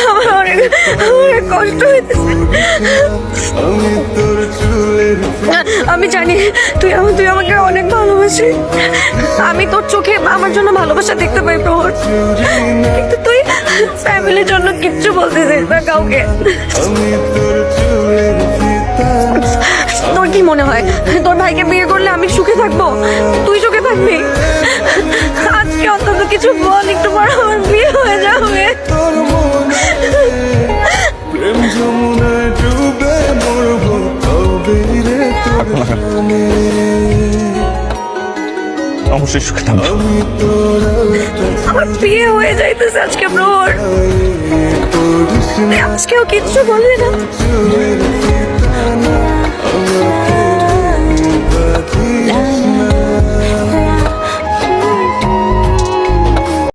আমার অনেক কষ্ট হইতেছে। আমি জানি তুই আমাকে অনেক ভালোবাসিস। আমি তোর চোখে আমার জন্য ভালোবাসা দেখতে পাই প্রহর, কিন্তু তুই ফ্যামিলির জন্য কিচ্ছু বলতেছিস না কাউকে। তোর কি মনে হয় তোর ভাইকে বিয়ে করলে আমি সুখে থাকবো? তুই সুখে থাকবি? আজকে অন্তত কিছু বল, একটু পর আমার বিয়ে হয়ে যাবে। অবশ্যই সুখে থাকবো। আমার বিয়ে হয়ে যাইতেছে আজকে প্রহর, আজকেও কিচ্ছু বলবি না?